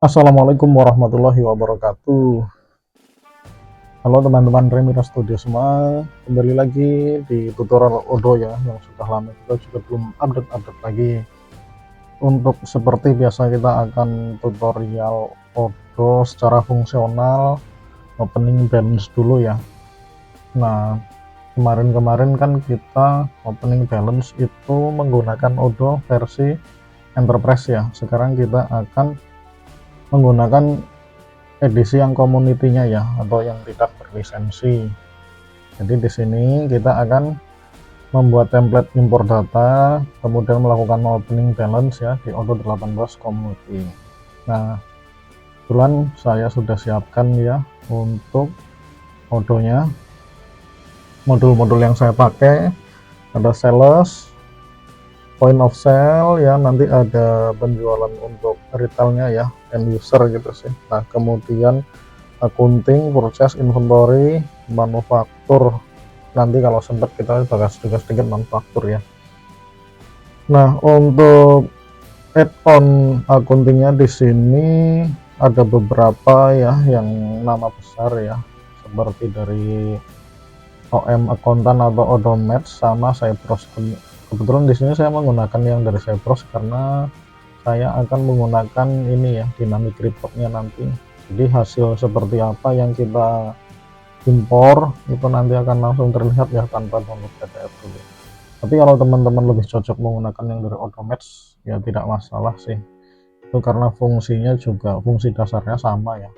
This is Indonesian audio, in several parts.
Assalamualaikum warahmatullahi wabarakatuh. Halo teman-teman Remira Studio semua, kembali lagi di tutorial Odoo ya, yang sudah lama kita juga belum update lagi. Untuk seperti biasa kita akan tutorial Odoo secara fungsional, opening balance dulu ya. Nah, kemarin-kemarin kan kita opening balance itu menggunakan Odoo versi Enterprise ya. Sekarang kita akan menggunakan edisi yang community-nya ya, atau yang tidak berlisensi. Jadi di sini kita akan membuat template impor data, kemudian melakukan opening balance ya di Odoo 18 community. Nah, kebetulan saya sudah siapkan ya untuk Odoo-nya. Modul-modul yang saya pakai ada sales, point of sale ya, nanti ada penjualan untuk retailnya ya, end user gitu sih. Nah, kemudian accounting, purchase, inventory, manufaktur. Nanti kalau sempat kita bahas juga sedikit manufaktur ya. Nah, untuk add-on accountingnya di sini ada beberapa ya yang nama besar ya, seperti dari OM Accountant atau Odomat sama Cyprus. Kebetulan di sini saya menggunakan yang dari Cyprus karena saya akan menggunakan ini ya, dynamic report-nya nanti. Jadi hasil seperti apa yang kita impor itu nanti akan langsung terlihat ya tanpa download PDF dulu. Tapi kalau teman-teman lebih cocok menggunakan yang dari Automats ya tidak masalah sih, itu karena fungsinya juga fungsi dasarnya sama ya.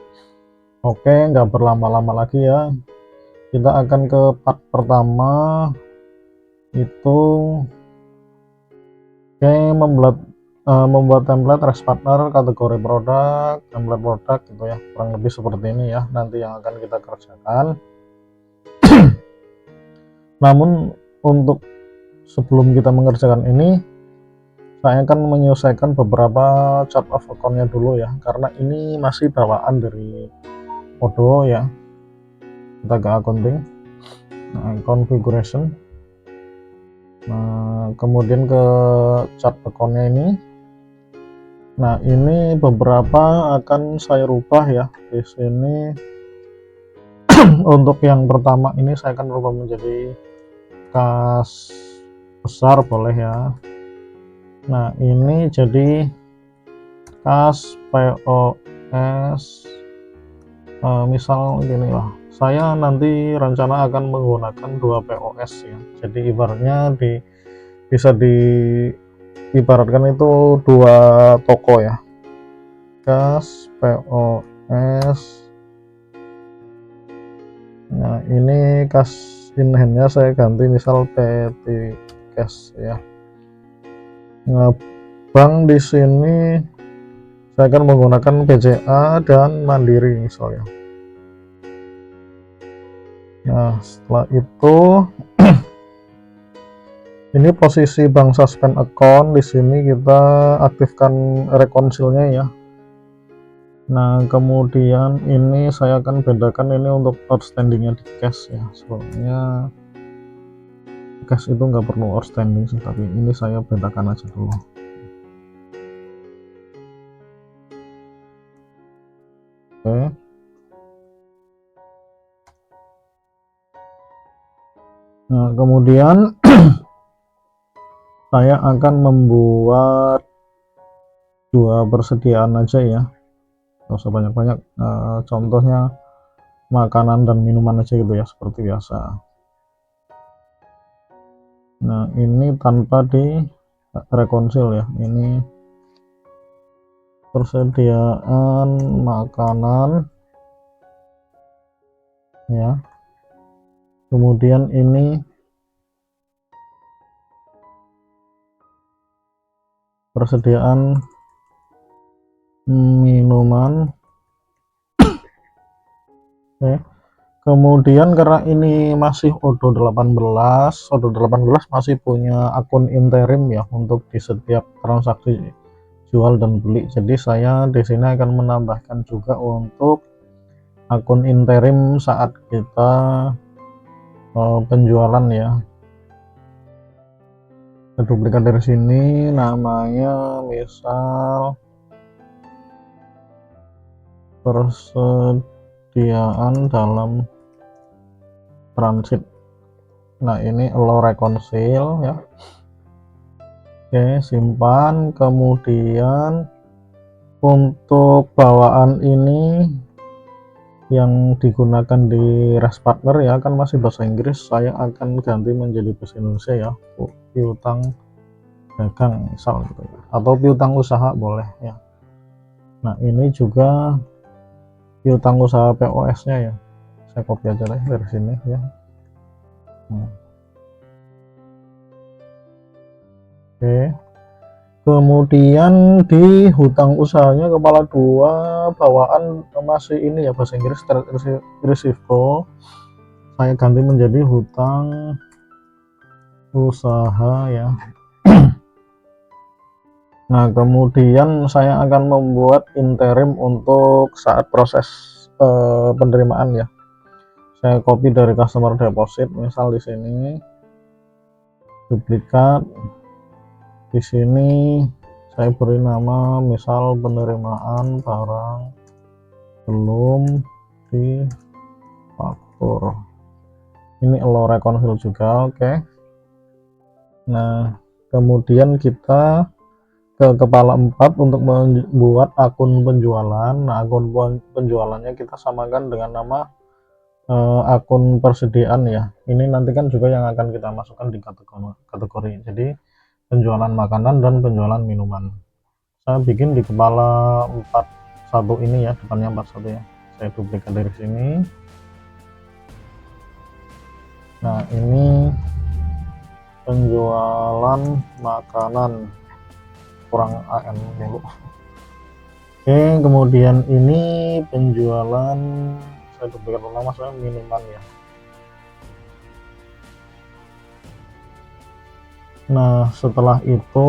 Oke, nggak berlama-lama lagi ya, kita akan ke part pertama, itu membuat template res partner, kategori produk, template produk gitu ya, kurang lebih seperti ini ya nanti yang akan kita kerjakan. Namun untuk sebelum kita mengerjakan ini, saya akan menyelesaikan beberapa chart of account-nya dulu ya, karena ini masih bawaan dari Odoo ya. Kita ke accounting, nah, configuration, nah kemudian ke chart account-nya ini. Nah, ini beberapa akan saya rubah ya di sini. Untuk yang pertama ini saya akan rubah menjadi kas besar boleh ya. Nah, ini jadi kas POS, misal gini lah, saya nanti rencana akan menggunakan 2 POS ya, jadi ibaratnya bisa diibaratkan itu 2 toko ya, kas POS. Nah, ini kas in hand-nya saya ganti misal petty cash ya. Nah, bank di sini saya akan menggunakan BCA dan Mandiri misalnya. Nah, setelah itu ini posisi bank suspend account, di sini kita aktifkan rekonsilnya ya. Nah, kemudian ini saya akan bedakan ini untuk outstandingnya di cash ya, soalnya cash itu nggak perlu outstanding sih, tapi ini saya bedakan aja dulu. Oke. Nah, kemudian saya akan membuat 2 persediaan aja ya, nggak usah banyak-banyak. Contohnya makanan dan minuman aja gitu ya, seperti biasa. Nah, ini tanpa di rekonsil ya, ini persediaan makanan ya, kemudian ini persediaan minuman. Oke. Kemudian karena ini masih Odoo 18 masih punya akun interim ya untuk di setiap transaksi jual dan beli. Jadi saya di sini akan menambahkan juga untuk akun interim saat kita penjualan ya. Kita duplikat dari sini, namanya misal persediaan dalam transit. Nah, ini allow reconcile ya. Oke, simpan. Kemudian untuk bawaan ini yang digunakan di REST partner ya, kan masih bahasa Inggris, saya akan ganti menjadi bahasa Indonesia ya. Piutang dagang misal gitu ya, atau piutang usaha boleh ya. Nah, ini juga piutang usaha POS nya ya, saya copy aja deh dari sini ya. Oke, kemudian di hutang usahanya kepala 2 bawaan masih ini ya, bahasa Inggris receivable, saya ganti menjadi hutang usaha ya. Nah, kemudian saya akan membuat interim untuk saat proses penerimaan ya. Saya copy dari customer deposit, misal di sini, duplikat di sini, saya beri nama misal penerimaan barang belum difaktur. Ini allow reconcile juga, oke. Nah, kemudian kita ke kepala 4 untuk membuat akun penjualan. Nah, akun penjualannya kita samakan dengan nama akun persediaan ya. Ini nanti kan juga yang akan kita masukkan di kategori. Jadi penjualan makanan dan penjualan minuman. Saya bikin di kepala 41 ini ya, depannya 41 ya. Saya duplikat dari sini. Nah, ini penjualan makanan, kurang AN dulu. Oke, kemudian ini penjualan, saya duplikat nama, saya minuman ya. Nah, setelah itu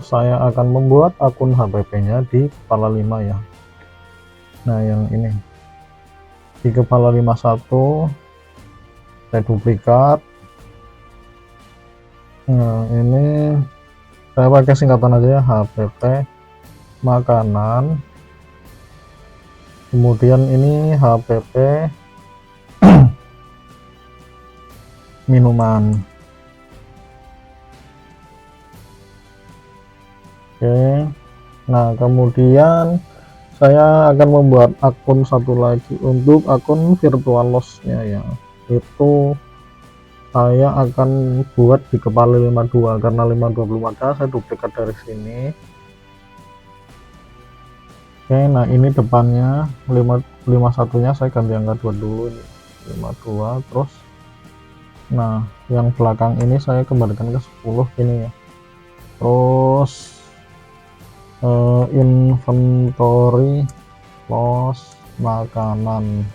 saya akan membuat akun HPP nya di kepala 5 ya. Nah, yang ini di kepala 51 saya duplikat. Nah, ini saya pakai singkatan aja ya, HPP makanan, kemudian ini HPP minuman. Oke, nah kemudian saya akan membuat akun satu lagi untuk akun virtual loss nya ya, itu saya akan buat di kepala 52 karena 52 belum ada, saya duplikat dari sini. Oke, nah ini depannya 51 nya saya ganti angka 2 dulu, ini 52, terus nah yang belakang ini saya kembalikan ke 10 ini ya. Terus inventory loss makanan.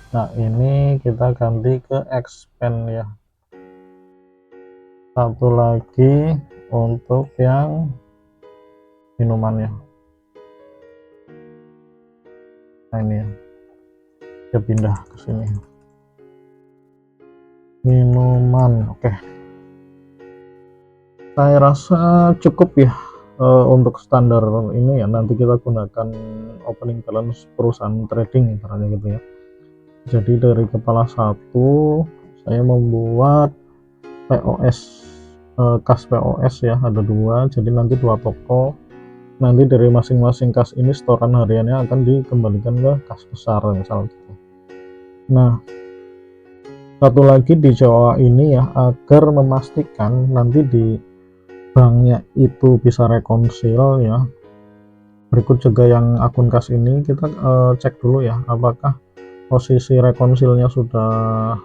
Nah, ini kita ganti ke expand ya. Satu lagi untuk yang minuman ya. Nah, ini ya. Kita pindah ke sini. Minuman, oke. Saya rasa cukup ya untuk standar ini ya. Nanti kita gunakan opening balance perusahaan trading ibaratnya gitu ya. Jadi dari kepala 1 saya membuat POS, kas POS ya, ada 2, jadi nanti 2 toko. Nanti dari masing-masing kas ini setoran hariannya akan dikembalikan ke kas besar misal gitu. Nah, satu lagi di Jawa ini ya, agar memastikan nanti di banknya itu bisa reconcile ya. Berikut juga yang akun kas ini kita cek dulu ya, apakah posisi reconcile-nya sudah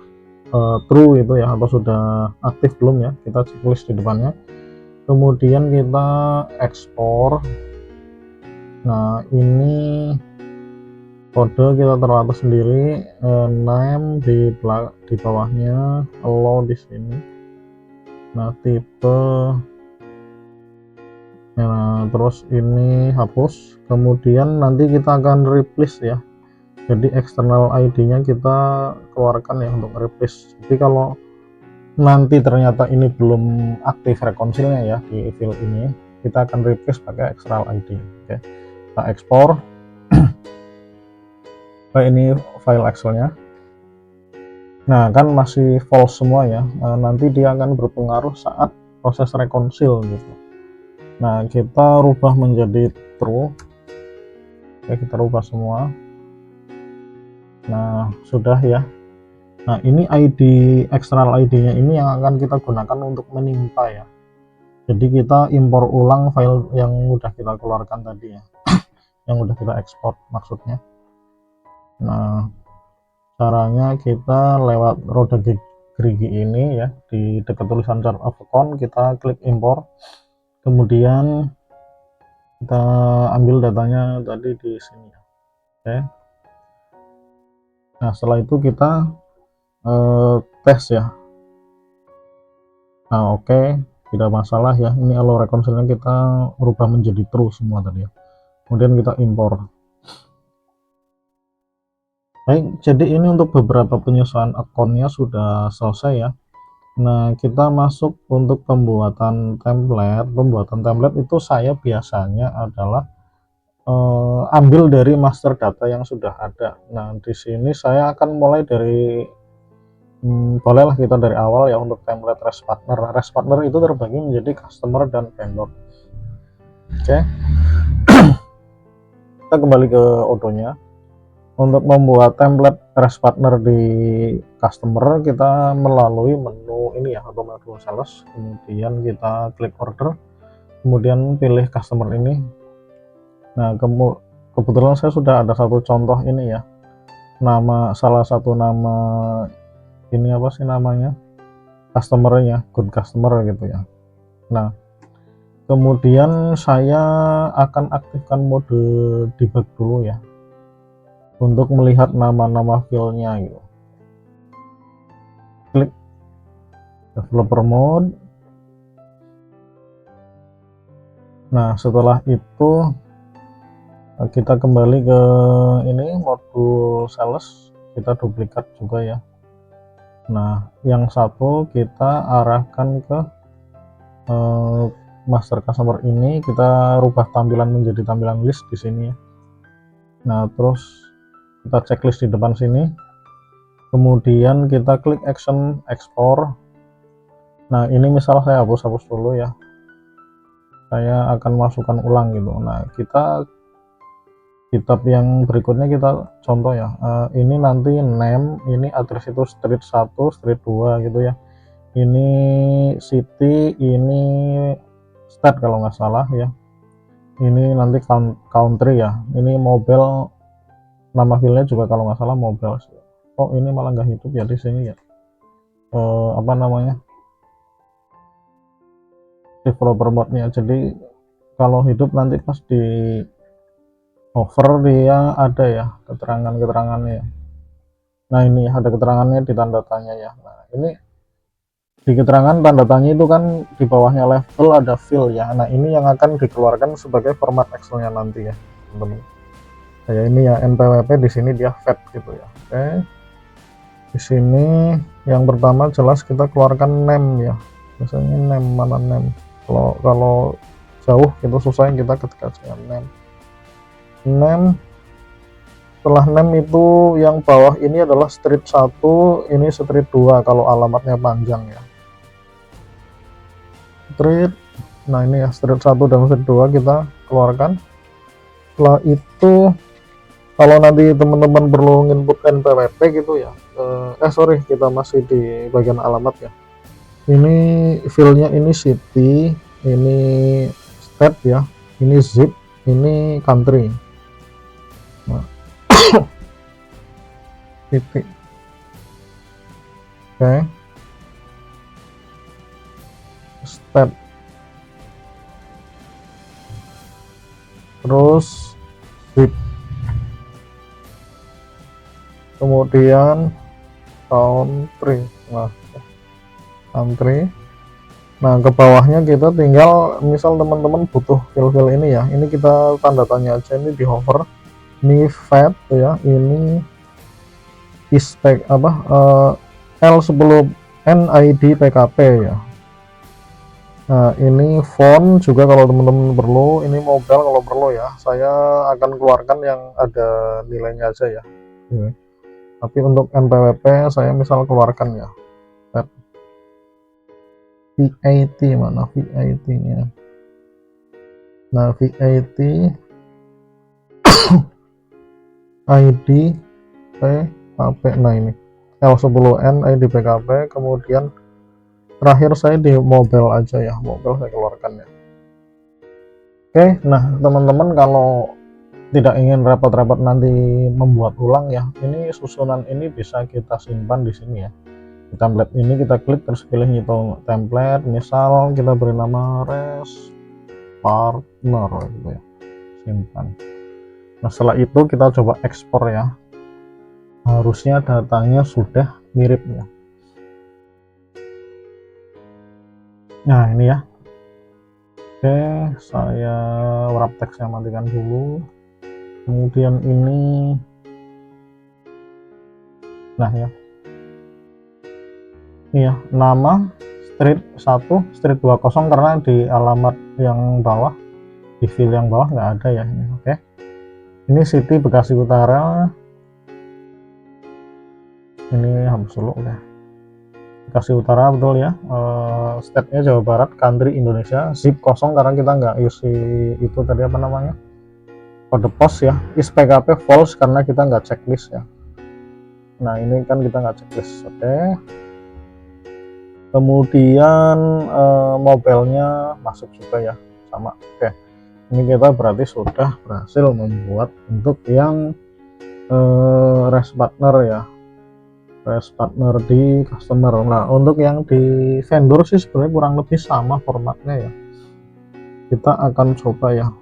true itu ya, atau sudah aktif belum ya. Kita checklist di depannya, kemudian kita ekspor. Nah, ini kode kita taruh atas sendiri, name di bawahnya, allow di sini. Nah, tipe, nah terus ini hapus. Kemudian nanti kita akan replace ya, jadi external ID nya kita keluarkan ya untuk replace. Jadi kalau nanti ternyata ini belum aktif reconcile-nya ya di field ini, kita akan replace pakai external ID. Oke, kita ekspor. ini file Excelnya. Nah kan masih false semua ya, nanti dia akan berpengaruh saat proses rekonsil gitu. Nah kita rubah menjadi true. Oke, kita rubah semua. Nah sudah ya. Nah ini ID external ID nya ini yang akan kita gunakan untuk menimpa ya. Jadi kita impor ulang file yang udah kita keluarkan tadi ya, yang udah kita ekspor maksudnya. Nah caranya kita lewat roda gerigi ini ya, di dekat tulisan chart of account kita klik impor, kemudian kita ambil datanya tadi di sini ya. Oke, nah setelah itu kita tes ya. Nah oke, tidak masalah ya, ini allow reconcile-nya kita rubah menjadi true semua tadi ya, kemudian kita impor. Baik, jadi ini untuk beberapa penyesuaian akunnya sudah selesai ya. Nah kita masuk untuk pembuatan template. Pembuatan template itu saya biasanya adalah ambil dari master data yang sudah ada. Nah di sini saya akan mulai dari bolehlah kita dari awal ya untuk template REST partner. REST partner itu terbagi menjadi customer dan vendor. Oke, kita kembali ke Odoo-nya. Untuk membuat template REST partner di customer, kita melalui menu ini ya, automatic sales, kemudian kita klik order, kemudian pilih customer ini. Nah kebetulan saya sudah ada satu contoh ini ya, salah satu nama ini apa sih namanya, customernya good customer gitu ya. Nah kemudian saya akan aktifkan mode debug dulu ya, untuk melihat nama-nama filenya gitu. Klik developer mode. Nah setelah itu kita kembali ke ini modul sales, kita duplikat juga ya. Nah yang satu kita arahkan ke master customer ini, kita rubah tampilan menjadi tampilan list di sini ya. Nah terus kita checklist di depan sini, kemudian kita klik action export. Nah ini misal saya hapus dulu ya, saya akan masukkan ulang gitu. Nah kita kitab yang berikutnya kita contoh ya, ini nanti name, ini address itu street 1 street 2 gitu ya, ini city, ini state kalau nggak salah ya, ini nanti country ya, ini mobile, nama filenya juga kalau nggak salah mobile. Oh ini malah nggak hidup ya di sini ya, apa namanya, developer mode-nya. Jadi kalau hidup nanti pas di over dia ada ya keterangannya. Nah ini ada keterangannya di tanda tanya ya. Nah ini di keterangan tanda tanya itu kan di bawahnya level ada fill ya. Nah ini yang akan dikeluarkan sebagai format Excelnya nanti ya teman-teman. Kayak ini ya, npwp di sini dia fat gitu ya. Oke, di sini yang pertama jelas kita keluarkan name ya, biasanya name, mana name, kalau jauh itu susah, kita ketik aja name. Setelah name itu yang bawah ini adalah street 1, ini street 2 kalau alamatnya panjang ya, street. Nah ini ya street 1 dan street 2 kita keluarkan. Setelah itu kalau nanti teman-teman perlu input npwp gitu ya, sorry, kita masih di bagian alamat ya. Ini filenya ini city, ini state ya, ini zip, ini country. Nah, titik. Oke, state, terus zip, kemudian country. Nah country. Nah ke bawahnya kita tinggal, misal teman-teman butuh fil-fil ini ya, ini kita tanda tanya aja, ini di hover, ini fat ya, ini ispek apa, L10 NID PKP ya. Nah ini font juga kalau teman-teman perlu, ini mobile kalau perlu ya, saya akan keluarkan yang ada nilainya aja ya. ini. Tapi untuk NPWP saya misal keluarkan ya, VAT, mana VAT nya. Nah, VAT ID PKP, nah ini L10N ID PKP, kemudian terakhir saya di mobile aja ya, mobile saya keluarkan ya. Oke, nah teman-teman kalau tidak ingin repot-repot nanti membuat ulang ya, ini susunan ini bisa kita simpan di sini ya. Di template ini kita klik terus pilih nyitung template, misal kita beri nama res partner gitu ya, simpan. Nah setelah itu kita coba ekspor ya, harusnya datanya sudah mirip ya. Nah ini ya. Oke, saya wrap teksnya matikan dulu. Kemudian ini, nah ya, ini ya, nama street 1, street 20 karena di alamat yang bawah, di file yang bawah nggak ada ya ini. Oke, ini City Bekasi Utara, ini hapus dulu ya. Bekasi Utara betul ya, state-nya Jawa Barat, country Indonesia, zip kosong karena kita nggak isi itu tadi apa namanya, kode pos ya. Is PKP false karena kita nggak checklist ya. Nah ini kan kita nggak checklist. Oke, kemudian mobilenya masuk juga ya, sama. Oke, ini kita berarti sudah berhasil membuat untuk yang res partner ya, res partner di customer. Nah untuk yang di vendor sih sebenarnya kurang lebih sama formatnya ya. Kita akan coba ya,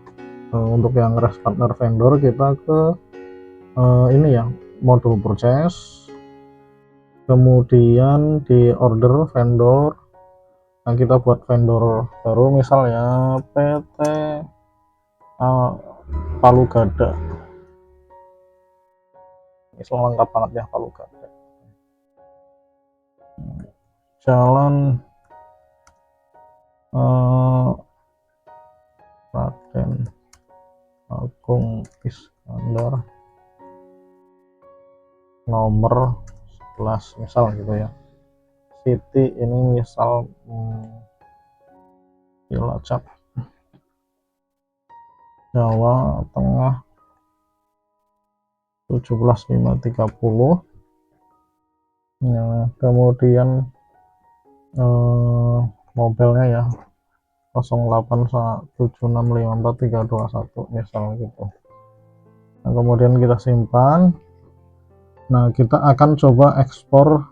untuk yang res partner vendor kita ke ini ya, modul purchase, kemudian di order vendor. Nah kita buat vendor baru misalnya PT Palu Gada, misal lengkap banget ya, Palu Gada, Jalan Raden Agung Iskandar nomor 11 misal gitu ya. City ini misal Cilacap Jawa Tengah 17530. Nah kemudian mobilnya ya 0817654321 misal gitu. Nah kemudian kita simpan. Nah kita akan coba ekspor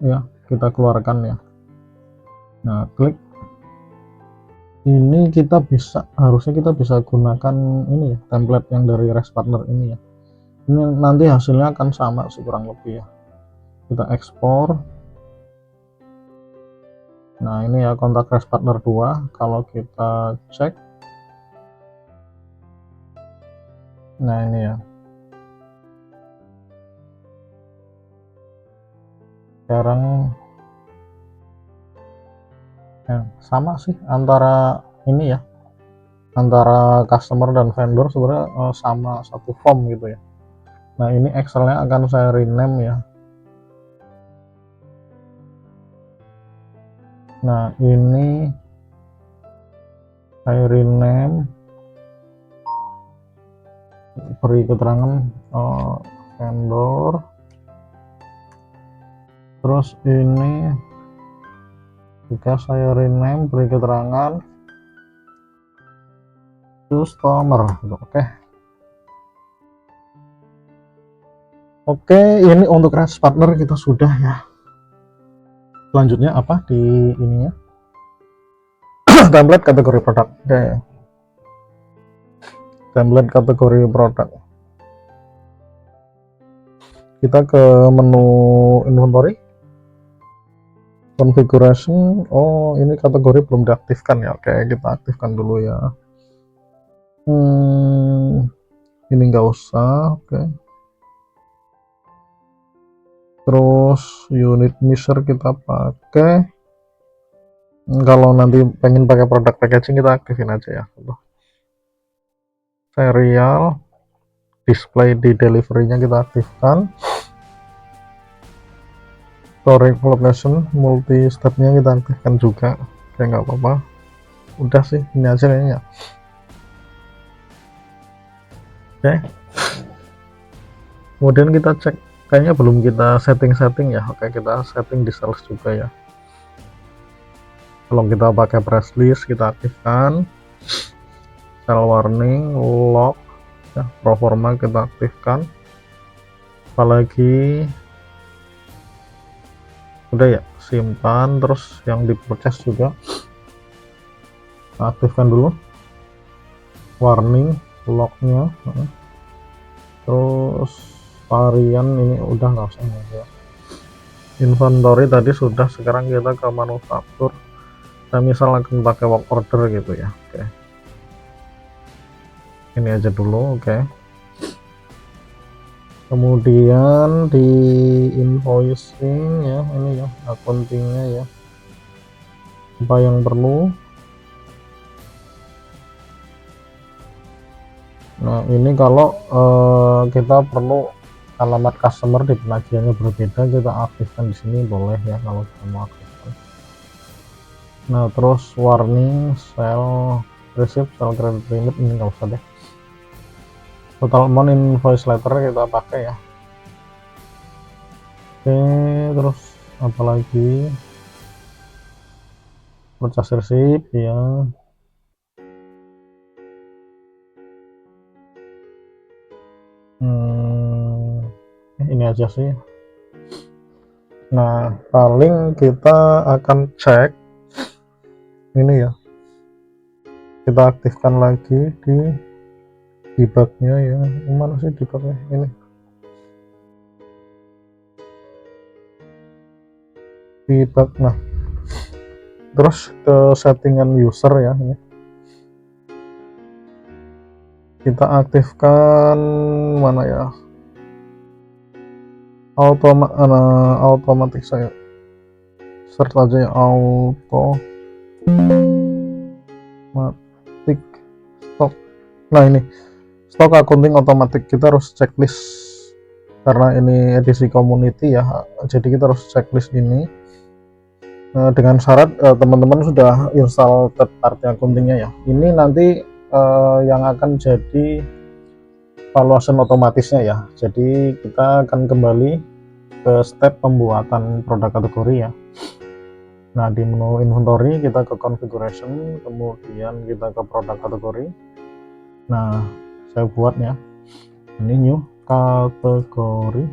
ya, kita keluarkan ya. Nah klik ini, kita bisa, harusnya kita bisa gunakan ini ya, template yang dari res partner ini ya. Ini nanti hasilnya akan sama sih kurang lebih ya. Kita ekspor. Nah ini ya kontak res partner 2. Kalau kita cek, nah ini ya, sekarang sama sih antara ini ya, antara customer dan vendor sebenarnya sama satu form gitu ya. Nah ini Excelnya akan saya rename ya. Nah ini saya rename, beri keterangan vendor, terus ini juga saya rename, beri keterangan customer gitu. Oke, ini untuk res partner kita sudah ya. Selanjutnya apa di ininya? Template kategori produk. Oke. Template kategori produk. Kita ke menu inventory, configuration. Oh ini kategori belum diaktifkan ya. Oke kita aktifkan dulu ya. Ini nggak usah. Oke. Terus unit measure kita pakai. Kalau nanti pengen pakai produk packaging kita aktifin aja ya. Serial. display di delivery-nya kita aktifkan, storing location multi step-nya kita aktifkan juga. Oke, nggak apa-apa, udah sih ini aja kayaknya. Oke, kemudian kita cek, kayaknya belum kita setting ya. Oke, kita setting di sales juga ya. Kalau kita pakai press list kita aktifkan, sell warning, lock ya, proforma kita aktifkan, apalagi udah ya, simpan. Terus yang di purchase juga aktifkan dulu, warning, locknya. Terus varian ini udah nggak usah ya. Inventory tadi sudah, sekarang kita ke manufaktur. Saya misal akan pakai work order gitu ya. Oke, ini aja dulu. Oke, kemudian di invoicing ya, ini ya accountingnya ya, apa yang perlu. Nah ini kalau kita perlu alamat customer di penagihannya berbeda, kita aktifkan di sini boleh ya kalau kita mau aktifkan. Nah terus warning, sell receipt, sell credit limit ini nggak usah deh. Total amount invoice letter kita pakai ya. Oke, terus apalagi purchase receipt ya. Ini aja sih. Nah paling kita akan cek ini ya, kita aktifkan lagi di debugnya ya. Mana sih debugnya? Ini debug. Nah terus ke settingan user ya, ini kita aktifkan mana ya, automatic. Saya search aja ya, automatic stock. Nah ini stock accounting otomatis, kita harus checklist karena ini edisi community ya, jadi kita harus checklist ini dengan syarat teman-teman sudah install third party accountingnya ya. Ini nanti yang akan jadi valuation otomatisnya ya. Jadi kita akan kembali ke step pembuatan produk kategori ya. Nah di menu inventory kita ke configuration, kemudian kita ke produk kategori. Nah saya buat ya, ini new kategori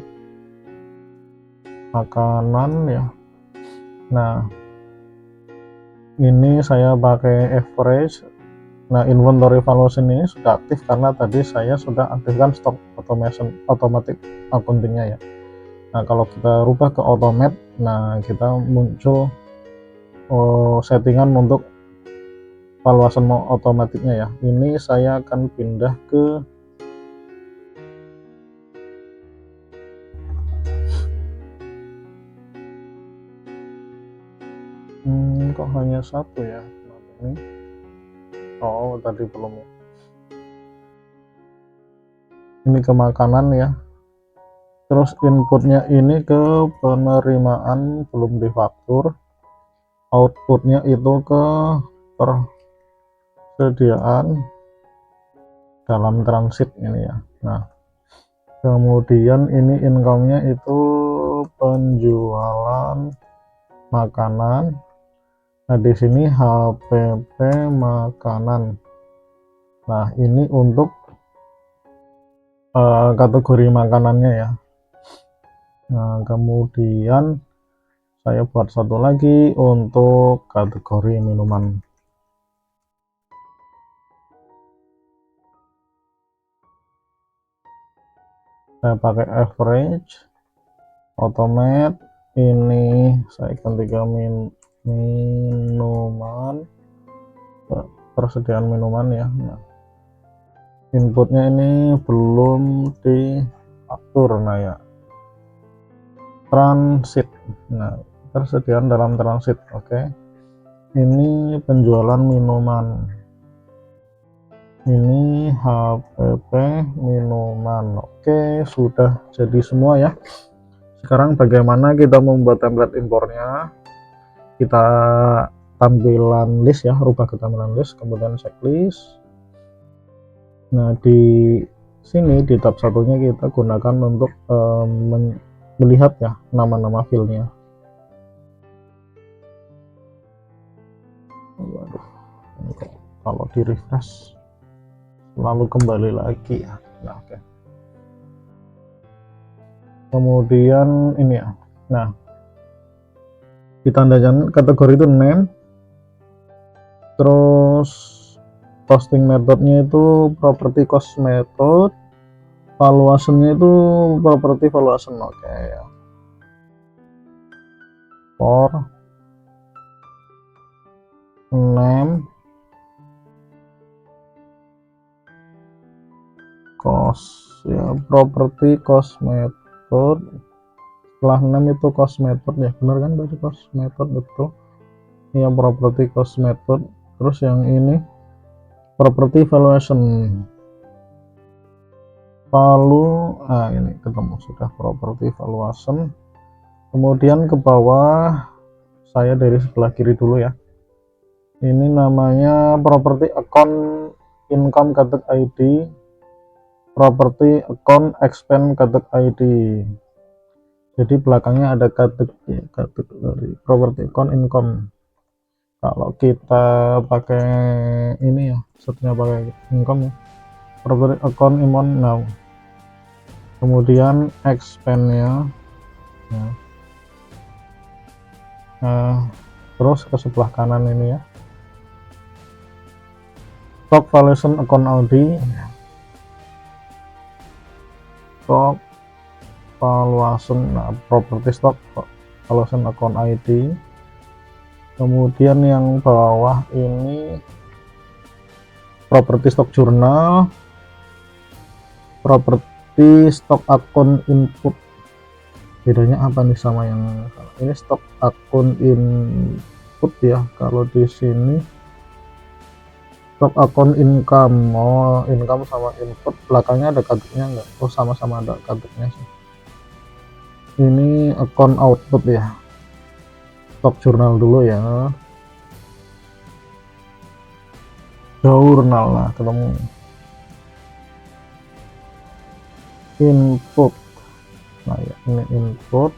makanan ya. Nah ini saya pakai average. Nah inventory valuation ini sudah aktif karena tadi saya sudah aktifkan stock automation automatic accountingnya ya. Nah kalau kita rubah ke automate, nah kita muncul settingan untuk valuation otomatiknya ya. Ini saya akan pindah ke kok hanya satu ya ini. Oh tadi belum ya, ini ke makanan ya. Terus inputnya ini ke penerimaan belum difaktur, outputnya itu ke persediaan dalam transit ini ya. Nah kemudian ini income-nya itu penjualan makanan. Nah di sini HPP makanan. Nah ini untuk kategori makanannya ya. Nah kemudian saya buat satu lagi untuk kategori minuman. Saya pakai average, automate. Ini saya ganti ke minuman, persediaan minuman ya. Nah, inputnya ini belum diatur. Nah ya, transit. Nah persediaan dalam transit. Oke, ini penjualan minuman. ini HPP minuman. Oke, sudah jadi semua ya. Sekarang bagaimana kita membuat template impornya? Kita tampilan list ya, rubah ke tampilan list, kemudian checklist. Nah, di sini di tab satunya kita gunakan untuk melihat ya nama-nama filenya. Waduh, kalau di refresh lalu kembali lagi ya. Nah, oke. Kemudian ini ya. Nah, ditandakan kategori itu name, terus posting methodnya itu property cost method, valuationnya itu property valuation. Oke ya. For name cost ya, property cost method. Setelah name itu cost method ya, benar kan tadi cost method, betul ya, property cost method. Terus yang ini property valuation, ini ketemu sudah property valuation. Kemudian ke bawah, saya dari sebelah kiri dulu ya, ini namanya property account income category ID, property account expense category ID. Jadi belakangnya ada kategori property account income. Kalau kita pakai ini ya, setnya pakai income ya, property account amount now. Kemudian expense-nya ya. Terus ke sebelah kanan ini ya, stock valuation account Audi, stock valuation, property stock valuation account ID. Kemudian yang bawah ini property stock journal, property stock account input. Bedanya apa nih sama yang ini? Stock account input ya, kalau di sini stock account income. Oh, income sama input, belakangnya ada kagetnya enggak? Oh, sama-sama ada kagetnya sih. Ini account output ya, stock journal dulu ya, journal. Nah, ketemu input. Nah ya, ini input,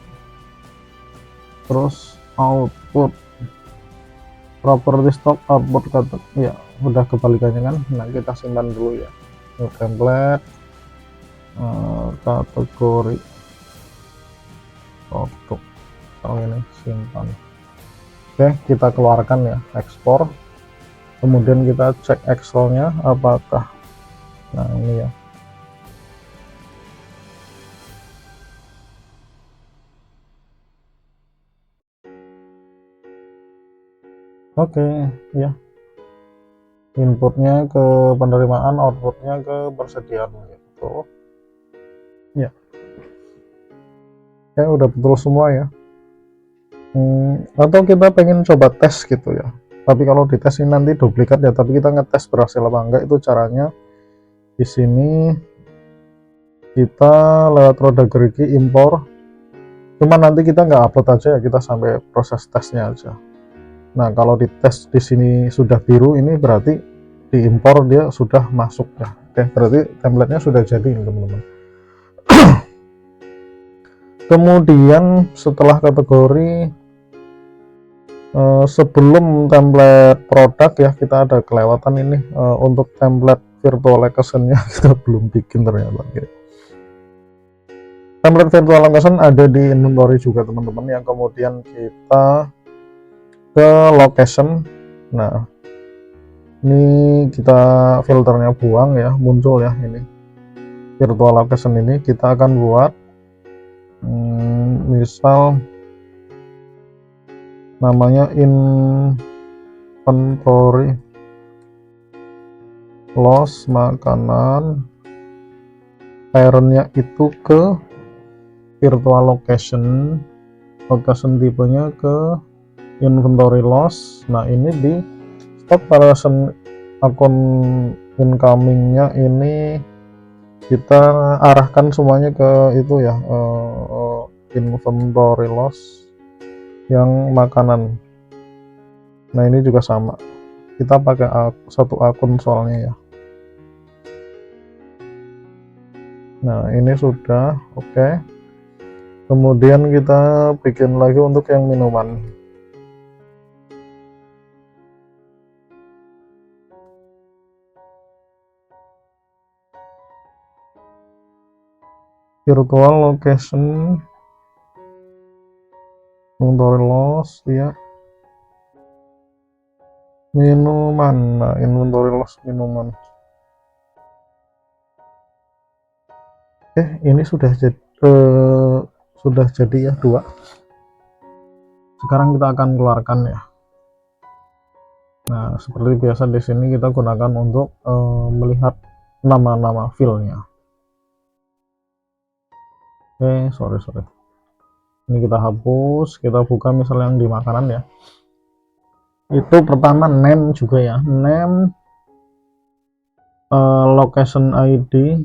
terus output, property stock output kata ya, udah kebalikannya kan. Nah, kita simpan dulu ya, new template, kategori produk. Oh, ini simpan. Oke, kita keluarkan ya, ekspor. Kemudian kita cek Excel-nya apakah, nah ini ya, oke ya, inputnya ke penerimaan, outputnya ke persediaan gitu ya. Udah betul semua ya. Atau kita pengen coba tes gitu ya, tapi kalau dites ini nanti duplikat ya, tapi kita ngetes berhasil apa enggak itu caranya di sini. Kita lewat roda gerigi impor, cuman nanti kita nggak upload aja ya, kita sampai proses tesnya aja. Nah, kalau dites di sini sudah biru, ini berarti diimpor dia sudah masuk ya. Oke, berarti templatenya sudah jadi ini teman-teman. Kemudian setelah kategori, sebelum template produk ya, kita ada kelewatan ini, untuk template virtual location-nya kita belum bikin ternyata. Template virtual location ada di inventory juga teman-teman, yang kemudian kita ke location. Nah, ini kita filternya buang ya, muncul ya ini virtual location. Ini kita akan buat misal namanya inventory loss makanan, parentnya itu ke virtual location, location tipenya ke inventory loss. Nah, ini di stock valuation account incomingnya ini kita arahkan semuanya ke itu ya, inventory loss yang makanan. Nah ini juga sama, kita pakai satu akun soalnya ya. Nah ini sudah oke. Kemudian kita bikin lagi untuk yang minuman. Virtual location inventory loss ya, minuman. Nah inventory loss minuman. Ini sudah jadi ya 2. Sekarang kita akan keluarkan ya. Nah seperti biasa di sini kita gunakan untuk melihat nama-nama filenya. Sorry ini kita hapus, kita buka misalnya yang di makanan ya. Itu pertama name juga ya, name, location ID,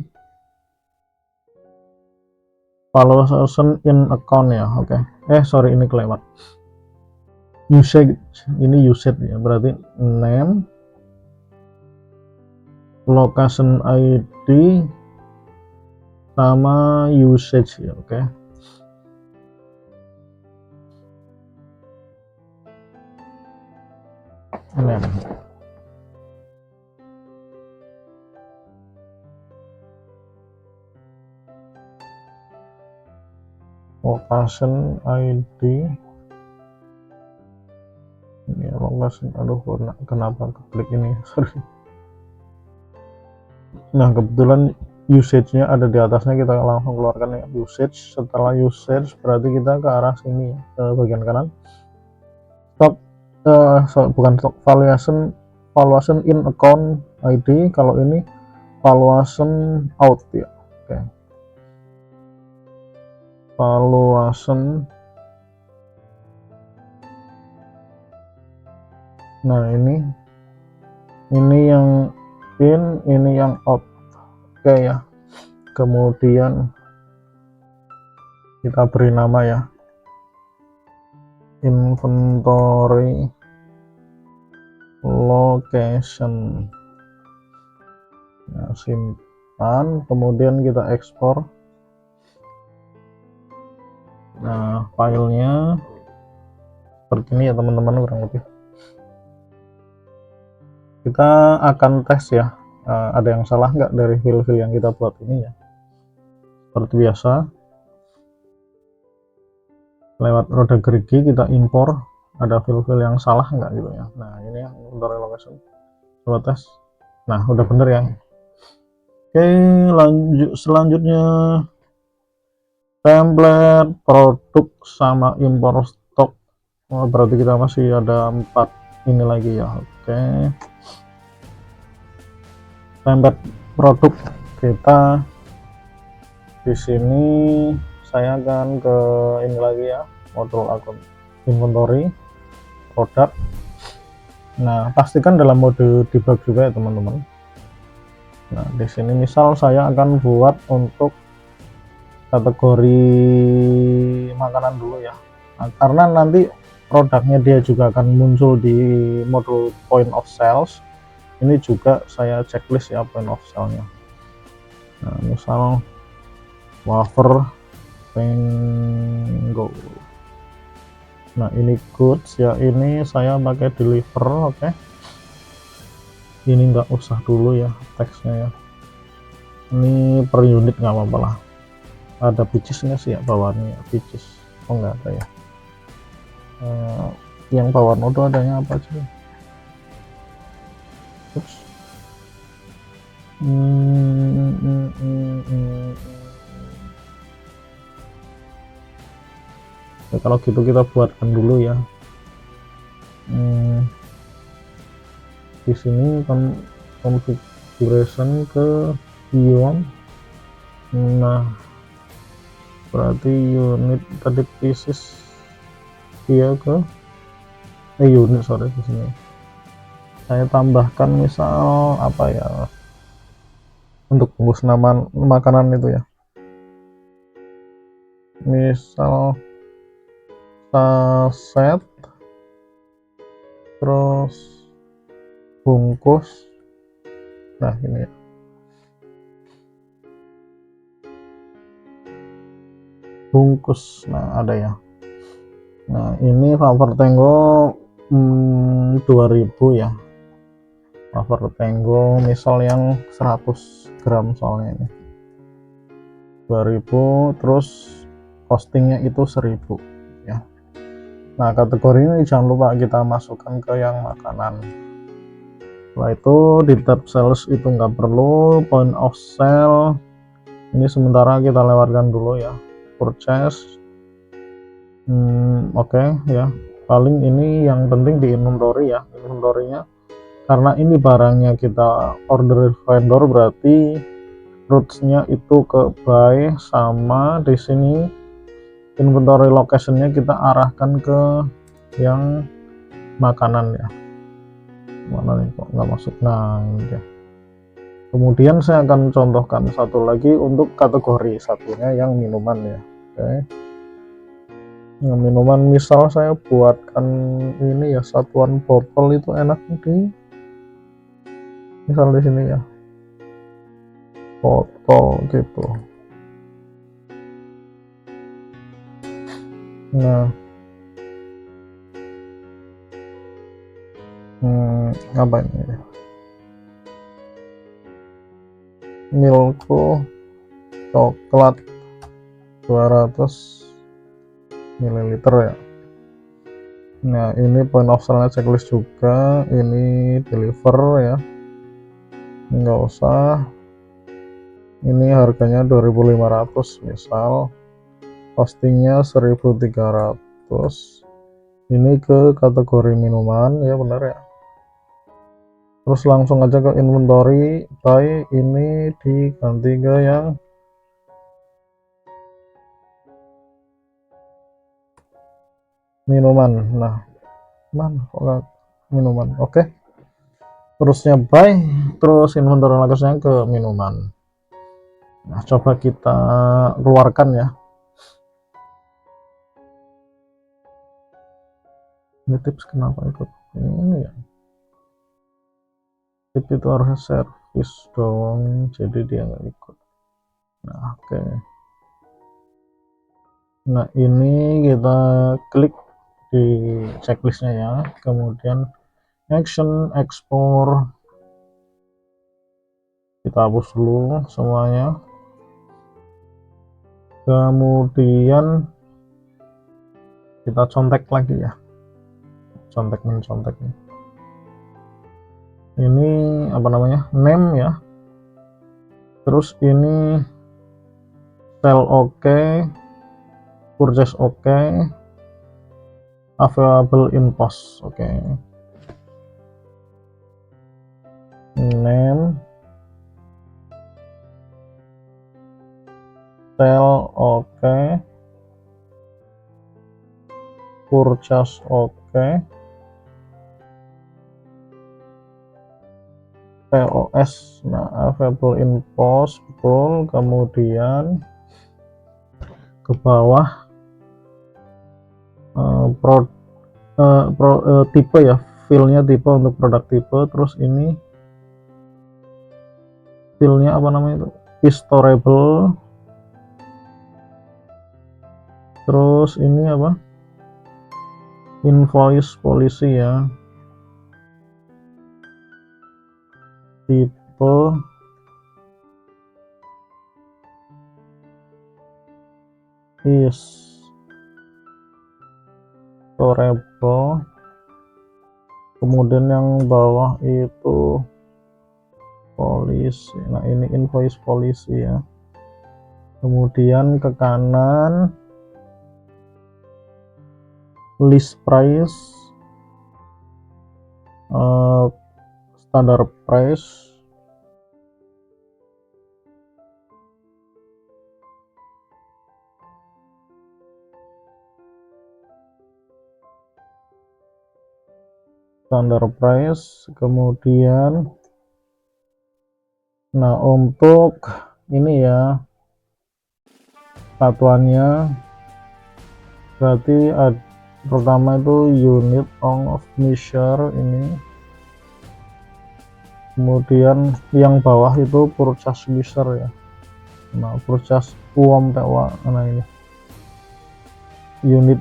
valuation in account ya. Oke. Sorry ini kelewat. Usage, ini usage ya, berarti name, location ID sama usage ya. Oke. Name. Location ID ini location, aduh kenapa klik ini, sorry. Nah kebetulan usage-nya ada di atasnya, kita langsung keluarkan ya usage. Setelah usage berarti kita ke arah sini ya, ke bagian kanan. Bukan stock, valuation in account ID. Kalau ini valuation out ya. Oke. Valuation. Nah ini yang in, ini yang out. Oke ya. Kemudian kita beri nama ya, inventory location. Nah, simpan, kemudian kita ekspor. Nah filenya seperti ini ya teman-teman, kurang lebih. Kita akan tes ya, ada yang salah nggak dari file-file yang kita buat ini ya. Seperti biasa, lewat roda gerigi kita impor, ada file-file yang salah nggak gitu ya. Nah ini yang inventory location, coba tes. Nah udah bener ya. Oke, lanjut. Selanjutnya template, produk, sama impor stok. Berarti kita masih ada 4 ini lagi ya. Oke, template produk kita di sini. Saya akan ke ini lagi ya, modul akun inventory produk. Nah pastikan dalam mode debug juga ya teman-teman. Nah di sini misal saya akan buat untuk kategori makanan dulu ya. Nah, karena nanti produknya dia juga akan muncul di modul point of sales. Ini juga saya checklist ya point of sale-nya. Nah misal wafer Mango. Nah ini goods ya, ini saya pakai deliver. Oke. Ini nggak usah dulu ya teksnya ya, ini per unit nggak apa-apa lah. Ada pieces-nya sih ya bawaannya, pieces. Oh nggak ada ya. Yang bawaan itu adanya apa aja? Oops. Ya, kalau gitu kita buatkan dulu ya. Di sini configuration ke beyond. Nah berarti unit tadi pieces dia ke unit, sorry, di sini saya tambahkan misal apa ya, untuk bungkus nama makanan itu ya, misal saset, terus bungkus. Nah ini ya, bungkus, nah ada ya. Nah ini Faber Tango 2000 ya, Faber Tango misal yang 100 gram soalnya ini 2000, terus costingnya itu 1000 ya. Nah kategori ini jangan lupa kita masukkan ke yang makanan. Setelah itu di tab sales itu nggak perlu, point of sale ini sementara kita lewatkan dulu ya. Purchase oke. Ya paling ini yang penting di inventory ya, inventorynya karena ini barangnya kita order vendor, berarti rootsnya itu ke buy, sama di sini inventory locationnya kita arahkan ke yang makanan ya. Mana nih kok nggak masuk? Nah ini dia. Kemudian saya akan contohkan satu lagi untuk kategori satunya yang minuman ya. Oke, yang minuman misal saya buatkan ini ya, satuan botol itu enak di misal di sini ya, botol gitu. Nah apa ini ya? Milko coklat 200 ml ya. Nah ini point of sale checklist juga, ini deliver ya, nggak usah. Ini harganya 2500 misal, postingnya 1300. Ini ke kategori minuman ya, benar ya. Terus langsung aja ke inventory buy, ini diganti ke yang minuman. Nah mana kok minuman, oke. Terusnya buy, terus inventory location ke minuman. Nah coba kita keluarkan ya. Ini tips kenapa ikut ini ya, tips itu harusnya service dong, jadi dia nggak ikut. Nah oke. Nah ini kita klik di checklistnya ya, kemudian action export kita hapus dulu semuanya, kemudian kita contek lagi ya, contek mencontek. Ini apa namanya, name ya, terus ini sell oke, purchase oke, available in post oke. Name, sell oke, purchase oke, POS. Nah available in post betul, kemudian ke bawah tipe ya, fillnya tipe untuk produk tipe, terus ini fillnya apa namanya itu, storable, terus ini apa, invoice policy ya, tipe is storable, kemudian yang bawah itu polisi. Nah ini invoice polisi ya, kemudian ke kanan list price, standar price, kemudian Nah, untuk ini ya satuannya berarti pertama itu unit of measure ini, kemudian yang bawah itu purchase measure ya. Nah, purchase uang tewa, nah ini unit,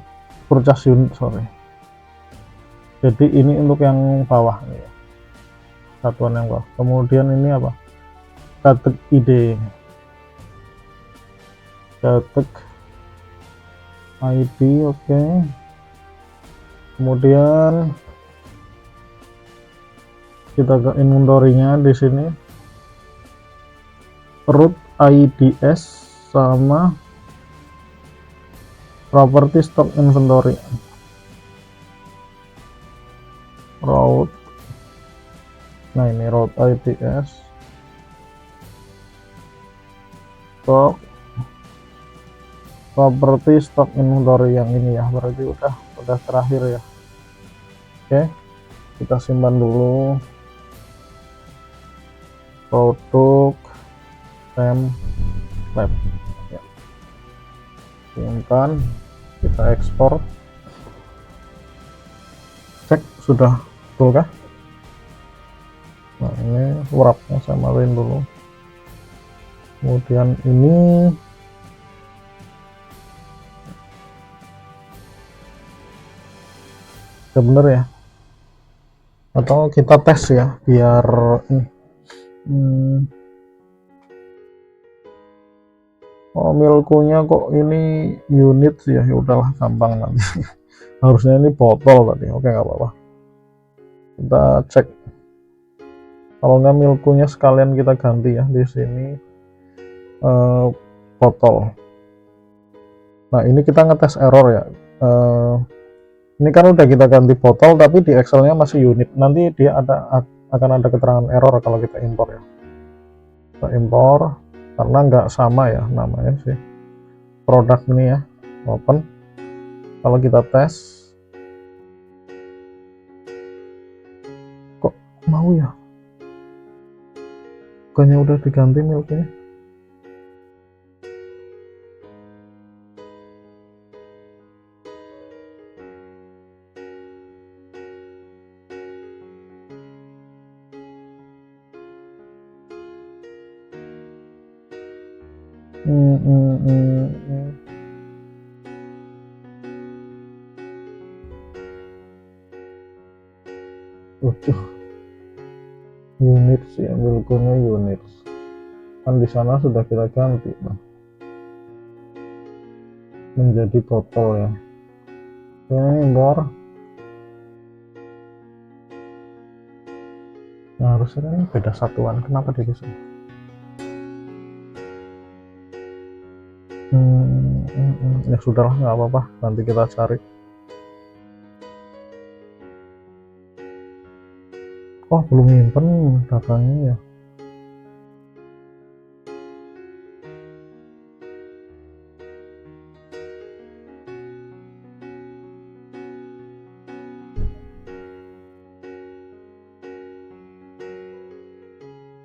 purchase unit, sorry. Jadi ini untuk yang bawah nih ya, satuan yang bawah. Kemudian ini apa, static id, static id, oke. Kemudian kita ke inventory-nya di sini, root IDS sama property stock inventory, root, nah ini root IDS stock property stock inventory, yang ini ya, berarti udah terakhir ya. Oke, kita simpan dulu. Produk template ya, simpan, kita ekspor, cek sudah betul kah. Nah, ini wrapnya saya matiin dulu. Kemudian ini udah bener ya, atau kita tes ya biar oh, milkunya kok ini unit sih ya, udahlah gampang nanti. Harusnya ini botol tadi. Oke, nggak apa-apa, kita cek. Kalau nggak milkunya sekalian kita ganti ya di sini, botol. Nah, ini kita ngetes error ya. Ini kan udah kita ganti botol tapi di Excelnya masih unit, nanti dia akan ada keterangan error kalau kita impor ya. Kita impor karena nggak sama ya namanya sih produk ini ya. Open, kalau kita tes kok mau ya, bukannya udah diganti milknya. Unit sih, milkunya unit kan di sana sudah kita ganti menjadi botol ya. Oke, impor. Nah, harusnya kan beda satuan, kenapa di sini? Ya sudahlah, nggak apa-apa, nanti kita cari. Oh, belum nyimpen datanya ya.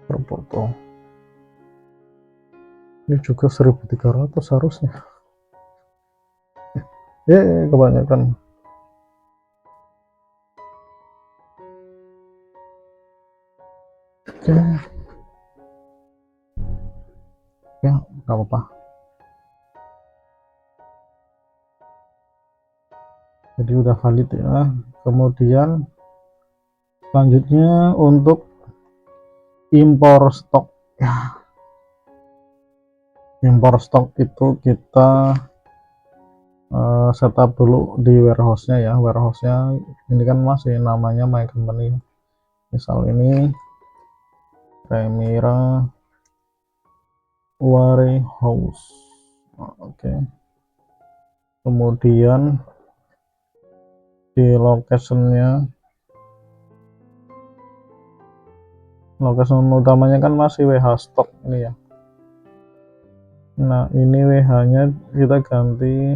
Terpotong. Ini juga 1300 harusnya. Kebanyakan. Oke. Ya, nggak apa-apa. Jadi udah valid ya. Kemudian selanjutnya untuk impor stok ya. Impor stok itu kita setup dulu di warehouse-nya ya. Warehouse-nya ini kan masih namanya my company. Misal ini Remira warehouse. Oke. Kemudian di location utamanya kan masih WH stock ini ya. Nah, ini WH nya kita ganti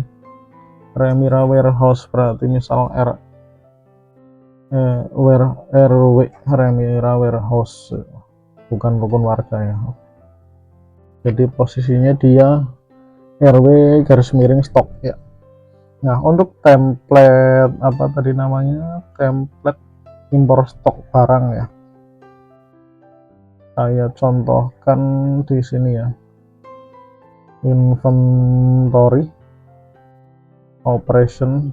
Remira warehouse, berarti misal RW Remira warehouse. bukan rukun warga ya. Jadi posisinya dia RW garis miring stok ya. Nah, untuk template apa tadi namanya, template impor stok barang ya, saya contohkan di sini ya. Inventory, operation,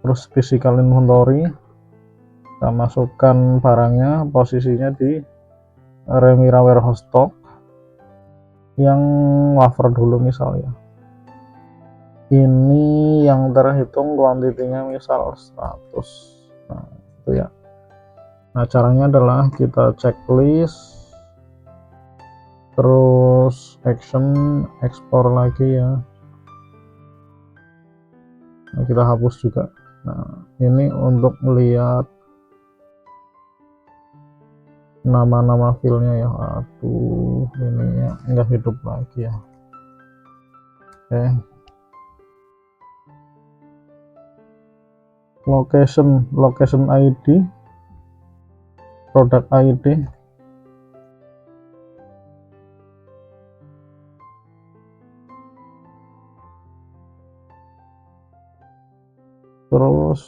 terus physical inventory, kita masukkan barangnya, posisinya di Remira warehouse stock yang wafer dulu misalnya. Ini yang terhitung kuantitinya misal 100. Nah, itu ya. Nah, caranya adalah kita checklist, terus action, ekspor lagi ya. Nah, kita hapus juga. Nah, ini untuk melihat nama-nama filenya ya. Aduh, ini ya nggak hidup lagi ya. Oke. Location ID, product ID, terus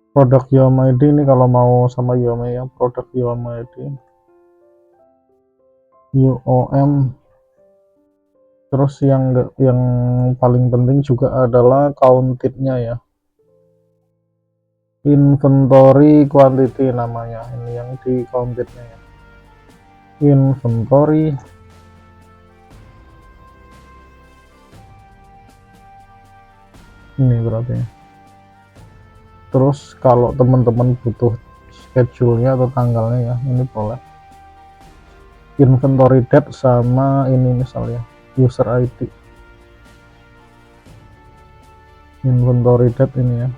produk UOM ID ini kalau mau sama UOM ya, produk UOM ID, UOM. Terus yang paling penting juga adalah countednya ya, inventory quantity namanya, ini yang di countednya ya, inventory ini berarti ya. Terus kalau teman-teman butuh schedule-nya atau tanggalnya ya, ini boleh inventory date sama ini misalnya user ID, inventory date ini ya,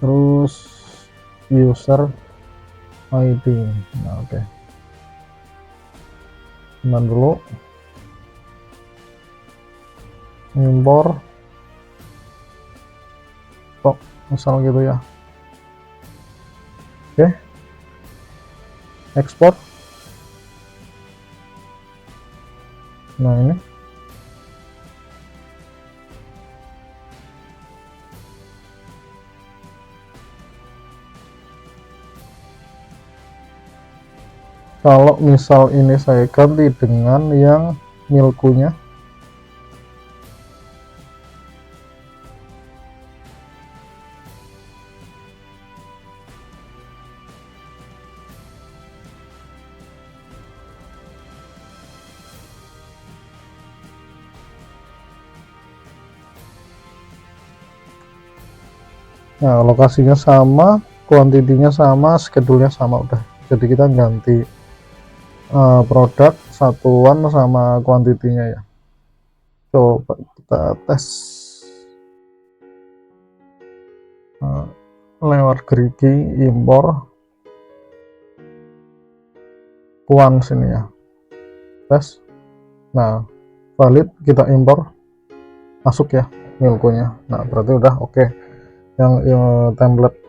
terus user ID. Nah, oke. Cuman dulu impor stok misal gitu ya. Oke, ekspor. Nah, ini kalau misal ini saya ganti dengan yang milkunya, nah lokasinya sama, kuantitinya sama, schedule-nya sama udah. Jadi kita ganti produk satuan sama kuantitinya ya. Coba kita tes lewat gerigi impor kuan sini ya, tes. Nah, valid, kita impor, masuk ya milkunya. Nah, berarti udah oke. Yang template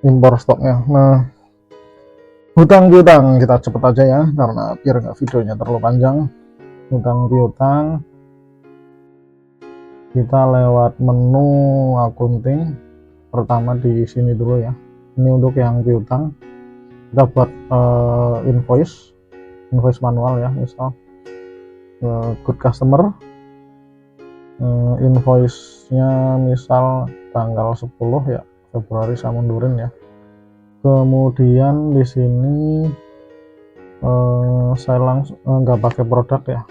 impor stoknya. Nah, hutang piutang kita cepet aja ya, karena biar nggak videonya terlalu panjang. Hutang piutang kita lewat menu accounting, pertama di sini dulu ya. Ini untuk yang piutang kita buat invoice manual ya, misal good customer, invoice-nya misal tanggal 10 ya Februari, saya mundurin ya. Kemudian di sini saya langsung nggak pakai produk ya,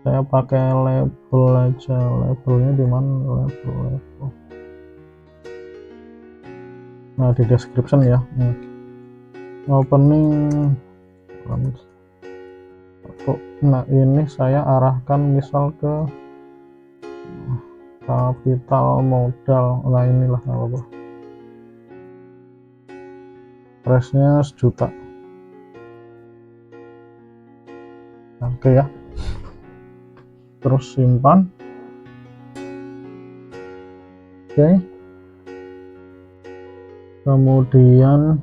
saya pakai label aja. Labelnya di mana? Label. Nah, di description ya. Opening. Nah, ini saya arahkan misal ke kapital modal. Nah, inilah apa, price-nya 1 juta. Oke ya, terus simpan. Oke, Kemudian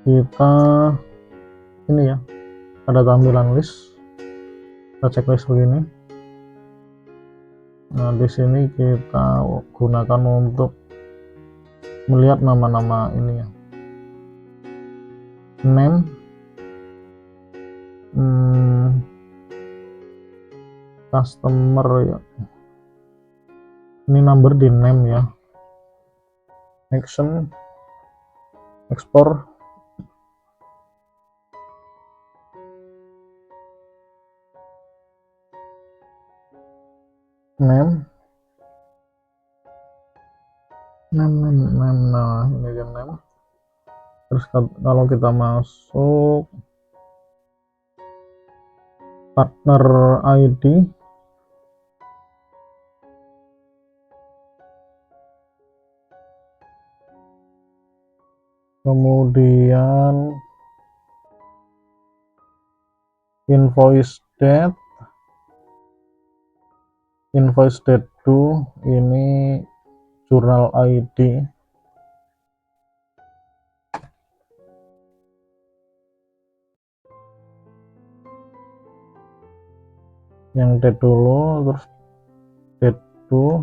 kita ini ya, ada tampilan list, kita cek list begini. Nah, di sini kita gunakan untuk melihat nama-nama ini ya, name, customer ya, ini number di name ya, action, export, name, nah ini dia name. Terus kalau kita masuk partner ID, kemudian invoice date due, ini jurnal ID, yang date dulu, terus date due,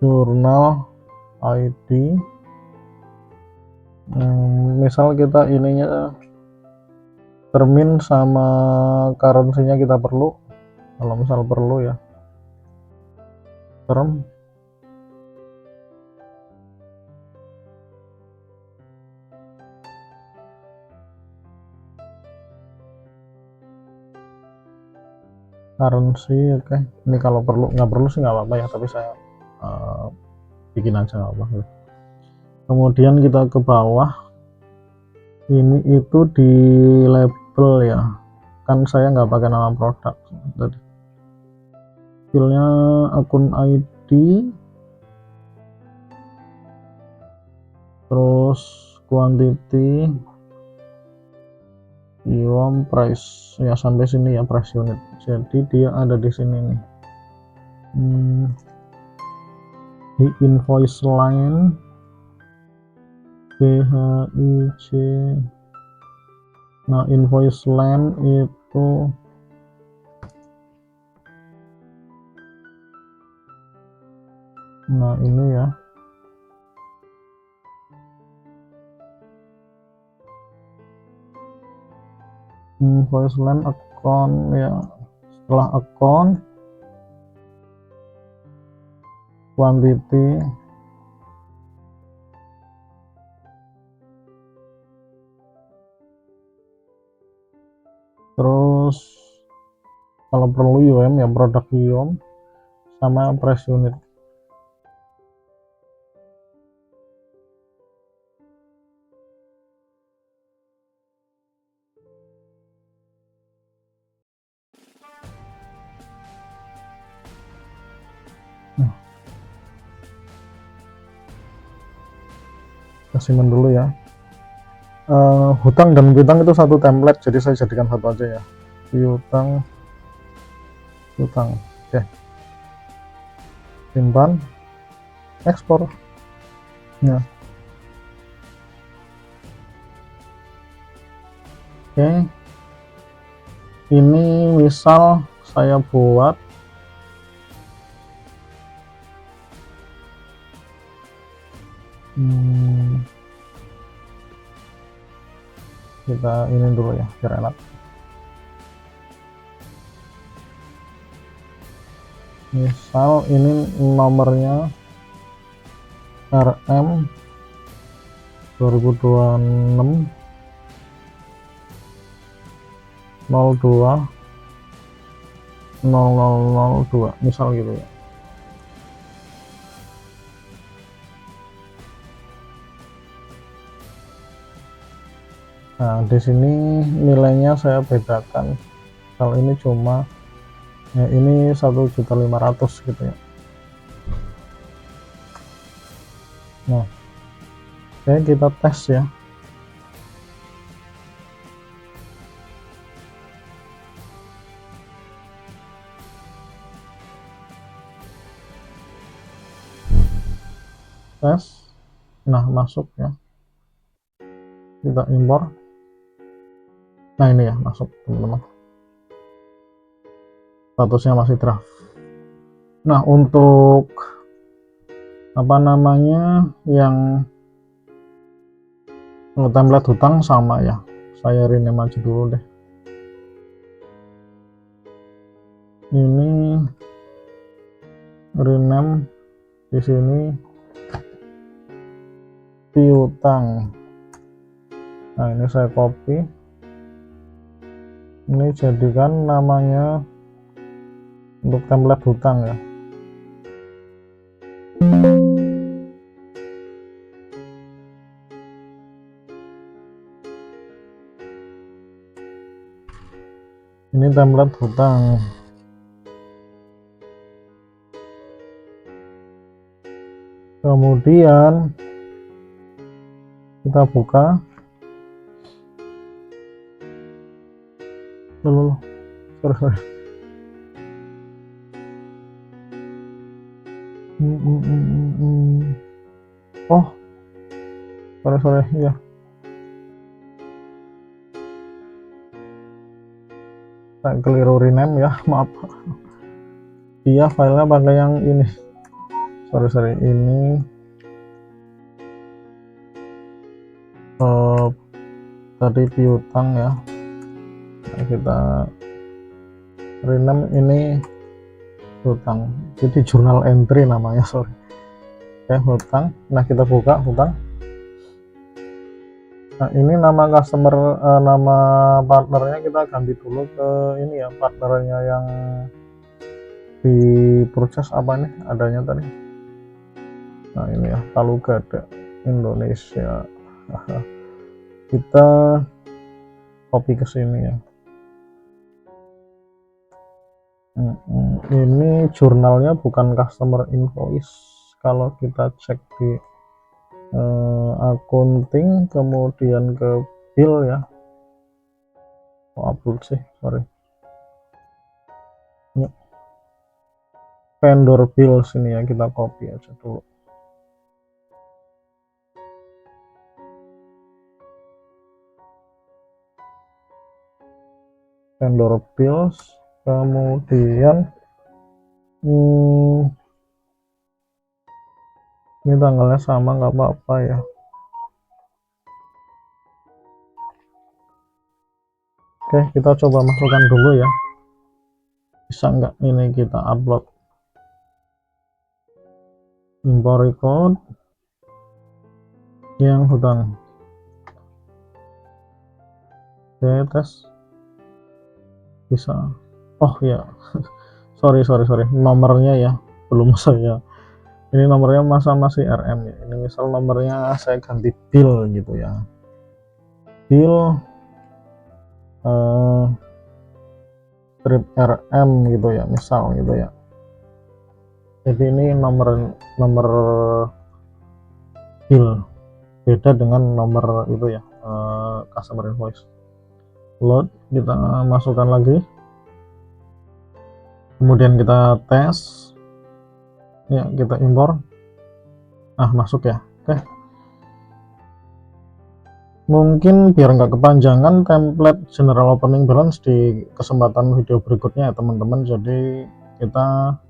jurnal ID. Misal kita ininya termin sama currency-nya kita perlu, kalau misal perlu ya, term, currency, oke. Ini kalau perlu, nggak perlu sih nggak apa-apa ya, tapi saya bikin aja nggak apa-apa. Kemudian kita ke bawah, ini itu di label ya, kan saya nggak pakai nama produk tadi. Filenya akun ID, terus quantity, iom, price ya, sampai sini ya, price unit. Jadi dia ada di sini nih, di invoice line BHIJ. Nah, invoice line itu nah ini ya, invoice line account ya, setelah account quantity, terus kalau perlu UM ya, produk UM, sama price unit. Simpan dulu ya. Hutang dan piutang itu satu template, jadi saya jadikan satu aja ya, piutang, oke. Simpan, ekspor ya. Oke, ini misal saya buat kita ini dulu ya, biar enak. Misal ini nomornya RM 2026 02 0002 misal gitu ya. Nah, di sini nilainya saya bedakan. Kalau ini cuma ya, ini 1.500.000 gitu ya. Nah, oke, kita tes ya. Tes. Nah, masuk ya, kita impor. Nah, ini ya masuk teman-teman, statusnya masih draft. Nah, untuk apa namanya yang template hutang sama ya, saya rename aja dulu deh. Ini rename di sini piutang. Nah, ini saya copy, ini jadikan namanya untuk template hutang ya. Ini template hutang. Kemudian kita buka. Sorry. Oh, sorry ya. Saya keliru rename ya, maaf. Iya, filenya pakai yang ini. Sorry, ini tadi piutang ya. Nah, kita rename ini hutang, jadi jurnal entry namanya, sorry. Oke, hutang. Nah, kita buka hutang. Nah, ini nama customer, nama partnernya kita ganti dulu ke ini ya, partnernya yang di purchase apa nih adanya tadi. Nah, ini ya, Talugada Indonesia. Kita copy ke sini ya. Ini jurnalnya bukan customer invoice. Kalau kita cek di accounting kemudian ke bill ya, upload sih, sorry, vendor bill sini ya, kita copy aja dulu. Vendor bills, kemudian ini tanggalnya sama, nggak apa-apa ya. Oke, kita coba masukkan dulu ya, bisa nggak ini kita upload. Import record yang hutang. Oke, tes bisa. Oh ya, sorry, nomornya ya belum saya, ini nomornya masih RM ya. Ini misal nomornya saya ganti bill gitu ya, bill strip RM gitu ya, misal gitu ya. Jadi ini nomor bill beda dengan nomor itu ya, customer invoice. Load, kita masukkan lagi, kemudian kita tes ya, kita impor. Masuk ya. Oke, mungkin biar nggak kepanjangan template general opening balance di kesempatan video berikutnya ya teman-teman. Jadi kita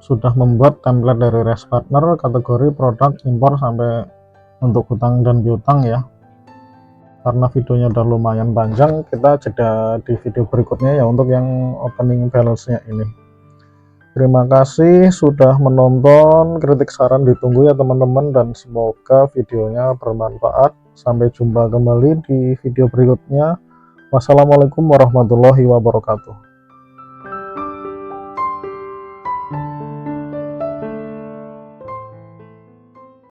sudah membuat template dari REST partner, kategori, produk, impor, sampai untuk hutang dan piutang ya. Karena videonya udah lumayan panjang, kita jeda di video berikutnya ya untuk yang opening balance nya ini. Terima kasih sudah menonton, kritik saran ditunggu ya teman-teman, dan semoga videonya bermanfaat. Sampai jumpa kembali di video berikutnya. Wassalamualaikum warahmatullahi wabarakatuh.